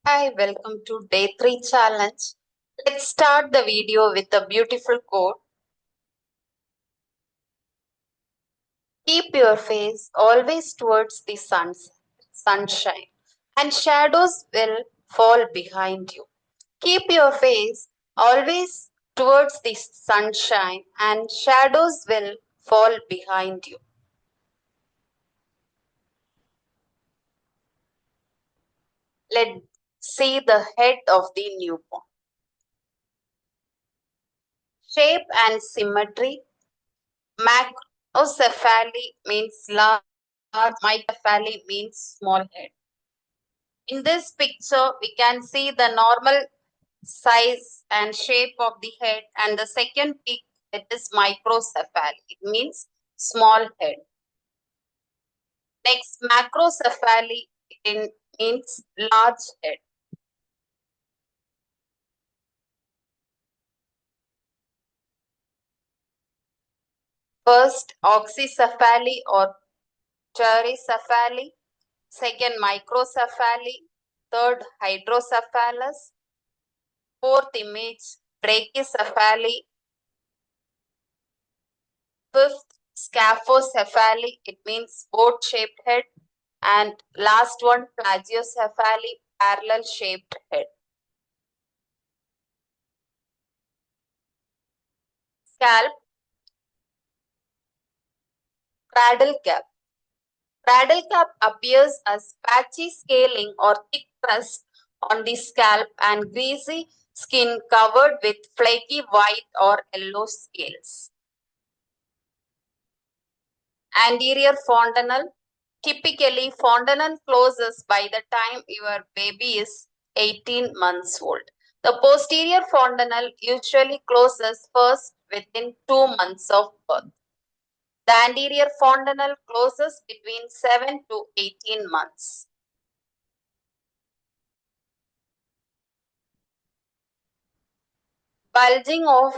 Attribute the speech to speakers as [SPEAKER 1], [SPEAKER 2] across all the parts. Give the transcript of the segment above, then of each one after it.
[SPEAKER 1] Hi, welcome to day 3 challenge. Let's start the video with a beautiful quote. Keep your face always towards the sunshine, and shadows will fall behind you. Keep your face always towards the sunshine, and shadows will fall behind you. Let's see the head of the newborn. Shape and symmetry. Macrocephaly means large, microcephaly means small head. In this picture, we can see the normal size and shape of the head, and the second pic, it is microcephaly. It means small head. Next, macrocephaly means large head. First, oxycephaly or tetracephaly. Second, microcephaly. Third, hydrocephalus. Fourth image, brachycephaly. Fifth, scaphocephaly. It means boat-shaped head. And last one, plagiocephaly, parallel-shaped head. Scalp, cradle cap. Cradle cap appears as patchy scaling or thick crust on the scalp and greasy skin covered with flaky white or yellow scales. Anterior fontanel. Typically, fontanel closes by the time your baby is 18 months old. The posterior fontanel usually closes first within 2 months of birth. The anterior fontanel closes between 7 to 18 months. Bulging of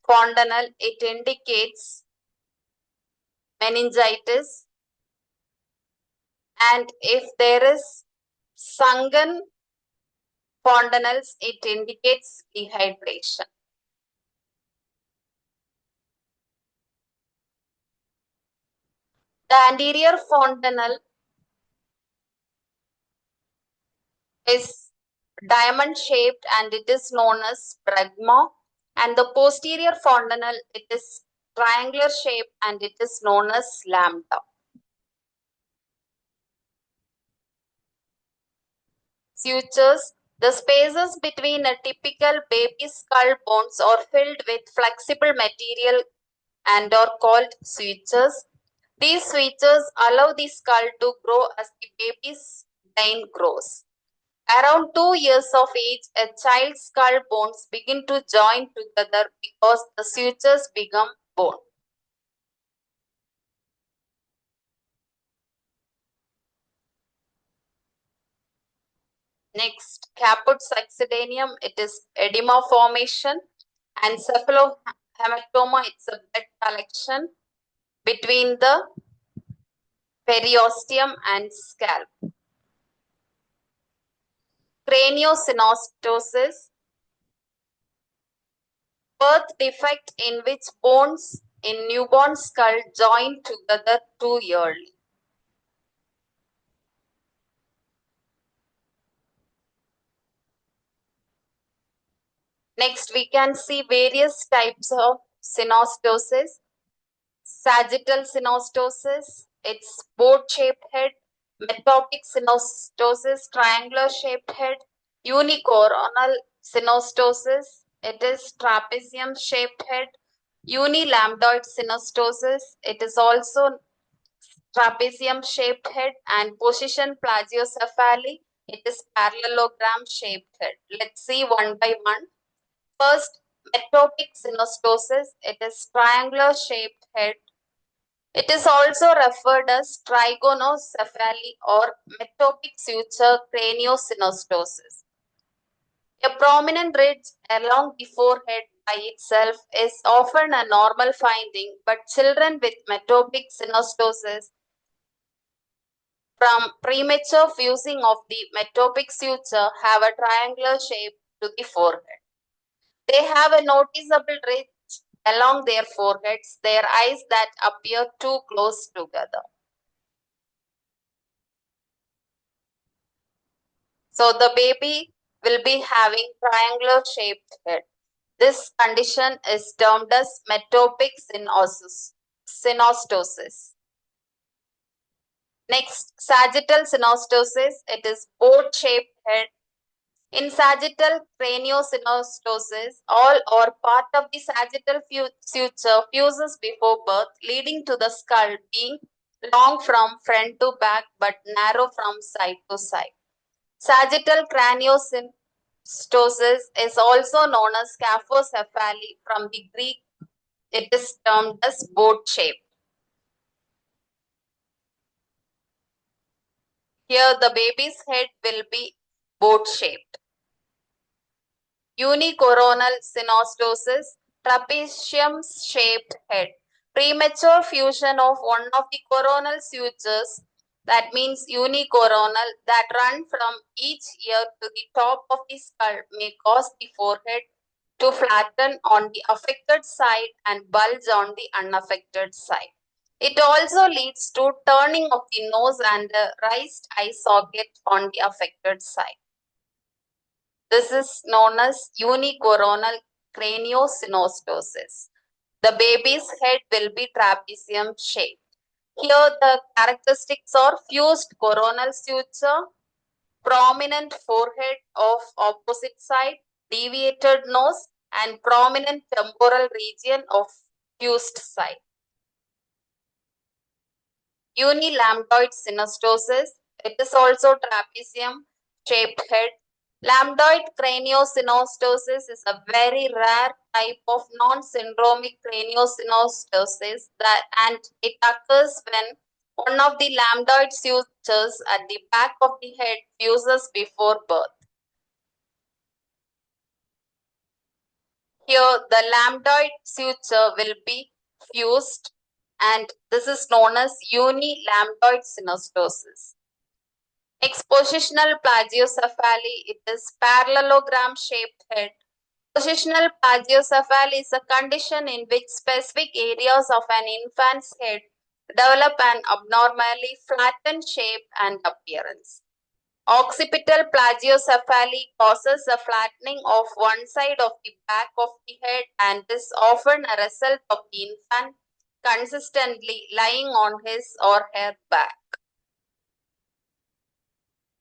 [SPEAKER 1] fontanel, it indicates meningitis, and if there is sunken fontanels, it indicates dehydration. The anterior fontanel is diamond shaped and it is known as bregma, and the posterior fontanel, it is triangular shaped and it is known as lambda. Sutures. The spaces between a typical baby skull bones are filled with flexible material and are called sutures. These sutures allow the skull to grow as the baby's brain grows. Around 2 years of age, a child's skull bones begin to join together because the sutures become bone. Next, caput succedaneum, it is edema formation, and cephalohematoma, it's a blood collection between the periosteum and scalp. Craniosynostosis, birth defect in which bones in newborn skull join together too early. Next, we can see various types of synostosis. Sagittal synostosis, it's boat-shaped head. Metopic synostosis, triangular shaped head. Unicoronal synostosis, it is trapezium shaped head. Unilambdoid synostosis, it is also trapezium shaped head. And position plagiocephaly, it is parallelogram shaped head. Let's see one by one. First, metopic synostosis, it is triangular shaped head. It is also referred as trigonocephaly or metopic suture craniosynostosis. A prominent ridge along the forehead by itself is often a normal finding, but children with metopic synostosis from premature fusing of the metopic suture have a triangular shape to the forehead. They have a noticeable ridge along their foreheads, their eyes that appear too close together. So the baby will be having triangular shaped head. This condition is termed as metopic synostosis. Next, sagittal synostosis. It is boat-shaped head. In sagittal craniosynostosis, all or part of the sagittal suture fuses before birth, leading to the skull being long from front to back but narrow from side to side. Sagittal craniosynostosis is also known as scaphocephaly from the Greek. It is termed as boat shape. Here the baby's head will be boat shaped. Unicoronal synostosis, trapezium shaped head. Premature fusion of one of the coronal sutures, that means unicoronal, that run from each ear to the top of the skull may cause the forehead to flatten on the affected side and bulge on the unaffected side. It also leads to turning of the nose and the raised eye socket on the affected side. This is known as unicoronal craniosynostosis. The baby's head will be trapezium shaped. Here the characteristics are fused coronal suture, prominent forehead of opposite side, deviated nose, and prominent temporal region of fused side. Unilambdoid synostosis. It is also trapezium shaped head. Lambdoid craniosynostosis is a very rare type of non-syndromic craniosynostosis and it occurs when one of the lambdoid sutures at the back of the head fuses before birth. Here, the lambdoid suture will be fused and this is known as unilambdoid synostosis. Expositional plagiocephaly, it is parallelogram shaped head. Positional plagiocephaly is a condition in which specific areas of an infant's head develop an abnormally flattened shape and appearance. Occipital plagiocephaly causes a flattening of one side of the back of the head and is often a result of the infant consistently lying on his or her back.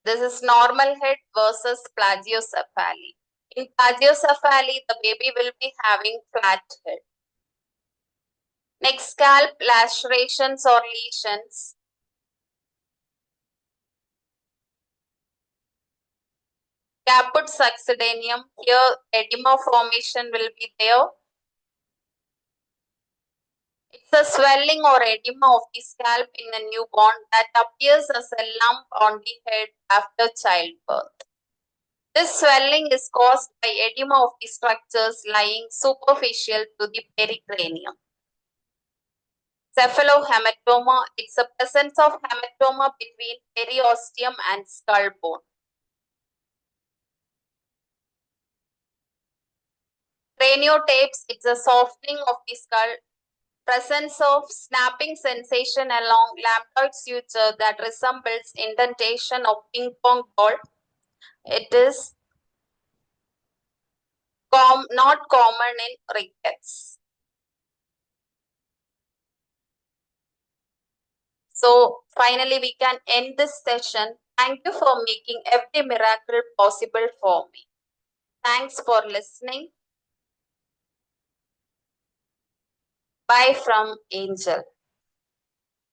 [SPEAKER 1] This is normal head versus plagiocephaly. In plagiocephaly, the baby will be having flat head. Next, scalp lacerations or lesions. Caput succedaneum, here edema formation will be there. It's a swelling or edema of the scalp in a newborn that appears as a lump on the head after childbirth. This swelling is caused by edema of the structures lying superficial to the pericranium. Cephalohematoma, it's the presence of hematoma between periosteum and skull bone. Craniotapes, it's a softening of the skull, presence of snapping sensation along lambdoid suture that resembles indentation of ping pong ball. It is not common in rickets. So finally we can end this session. Thank you for making every miracle possible for me. Thanks for listening. Bye from Angel.